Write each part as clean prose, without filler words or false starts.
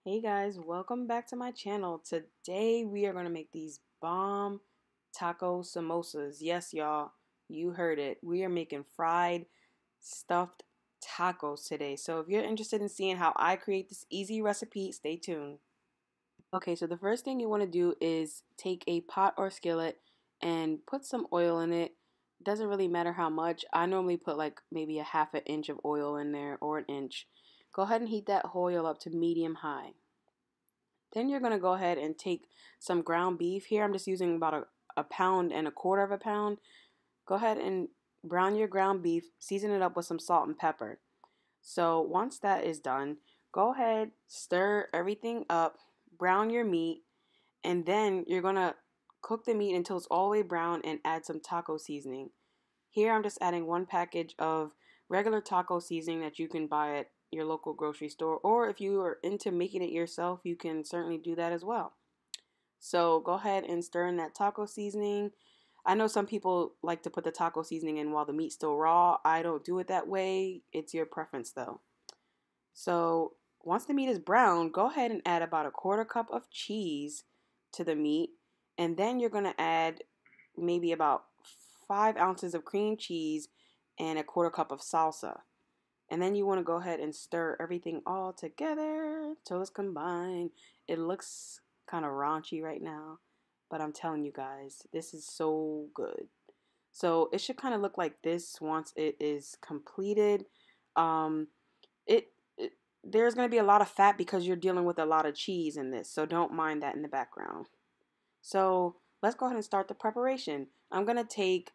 Hey guys, welcome back to my channel. Today we are going to make these bomb taco samosas. Yes, y'all, you heard it. We are making fried stuffed tacos today. So if you're interested in seeing how I create this easy recipe, stay tuned. Okay, so the first thing you want to do is take a pot or skillet and put some oil in it. Doesn't really matter how much. I normally put like maybe a half an inch of oil in there or an inch. Go ahead and heat that oil up to medium high. Then you're going to go ahead and take some ground beef. Here I'm just using about a pound and a quarter of a pound. Go ahead and brown your ground beef, season it up with some salt and pepper. So once that is done, go ahead, stir everything up, brown your meat, and then you're going to cook the meat until it's all the way brown and add some taco seasoning. Here I'm just adding one package of regular taco seasoning that you can buy at your local grocery store, or if you are into making it yourself, you can certainly do that as well. So go ahead and stir in that taco seasoning. I know some people like to put the taco seasoning in while the meat's still raw. I don't do it that way. It's your preference though. So once the meat is brown, go ahead and add about a quarter cup of cheese to the meat. And then you're going to add maybe about 5 ounces of cream cheese and a quarter cup of salsa. And then you want to go ahead and stir everything all together till it's combined. It looks kind of raunchy right now, but I'm telling you guys, this is so good. So it should kind of look like this once it is completed. Um, it there's going to be a lot of fat because you're dealing with a lot of cheese in this, so don't mind that in the background. So let's go ahead and start the preparation. I'm going to take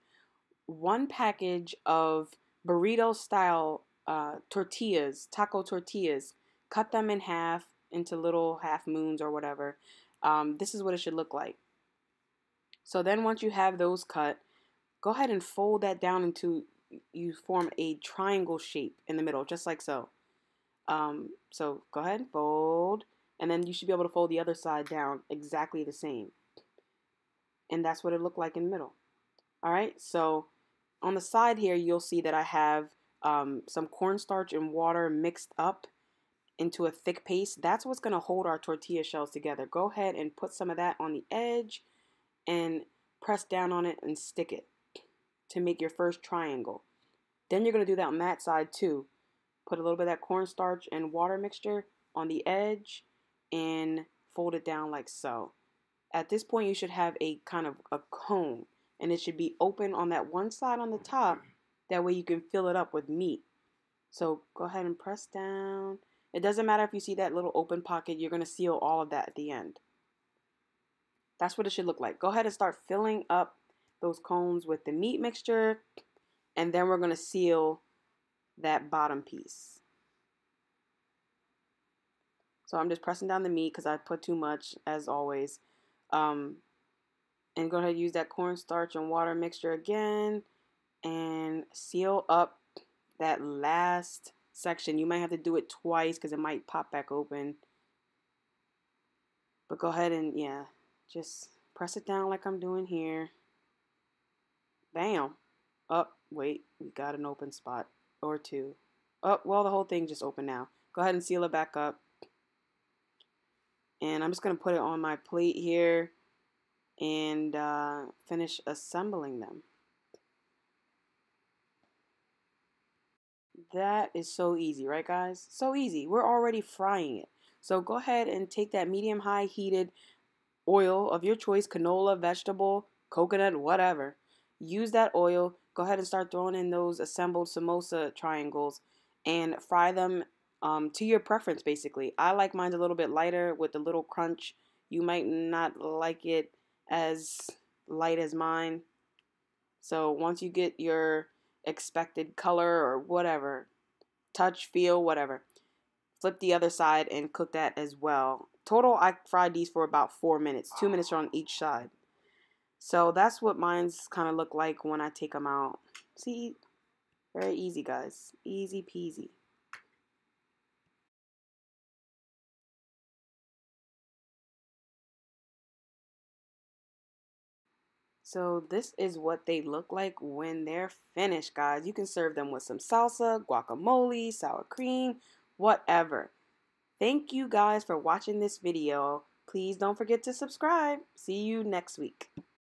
one package of burrito style tortillas, taco tortillas, cut them in half into little half moons or whatever. This is what it should look like. So then once you have those cut, go ahead and fold that down into, you form a triangle shape in the middle, just like so. So go ahead and fold, and then you should be able to fold the other side down exactly the same. And that's what it looked like in the middle. All right, so on the side here, you'll see that I have some cornstarch and water mixed up into a thick paste. That's what's going to hold our tortilla shells together. Go ahead and put some of that on the edge and press down on it and stick it to make your first triangle. Then you're going to do that on that side too. Put a little bit of that cornstarch and water mixture on the edge and fold it down like so. At this point, you should have a kind of a cone, and it should be open on that one side on the top. That way you can fill it up with meat. So go ahead and press down. It doesn't matter if you see that little open pocket, you're going to seal all of that at the end. That's what it should look like. Go ahead and start filling up those cones with the meat mixture, and then we're going to seal that bottom piece. So I'm just pressing down the meat because I put too much, as always. And go ahead and use that cornstarch and water mixture again and seal up that last section. You might have to do it twice because it might pop back open. But go ahead and, yeah, just press it down like I'm doing here. Bam. Oh, wait, we got an open spot or two. Oh, well, the whole thing just opened now. Go ahead and seal it back up. And I'm just going to put it on my plate here and finish assembling them. That is so easy, right guys? So easy. We're already frying it. So go ahead and take that medium-high heated oil of your choice, canola, vegetable, coconut, whatever. Use that oil. Go ahead and start throwing in those assembled samosa triangles and fry them to your preference, basically. I like mine a little bit lighter with a little crunch. You might not like it as light as mine. So once you get your expected color or whatever, touch, feel, whatever, flip the other side and cook that as well. Total, I fried these for about 4 minutes, 2 minutes on each side. So that's what mine's kind of look like when I take them out. See, very easy, guys. Easy peasy. So this is what they look like when they're finished, guys. You can serve them with some salsa, guacamole, sour cream, whatever. Thank you guys for watching this video. Please don't forget to subscribe. See you next week.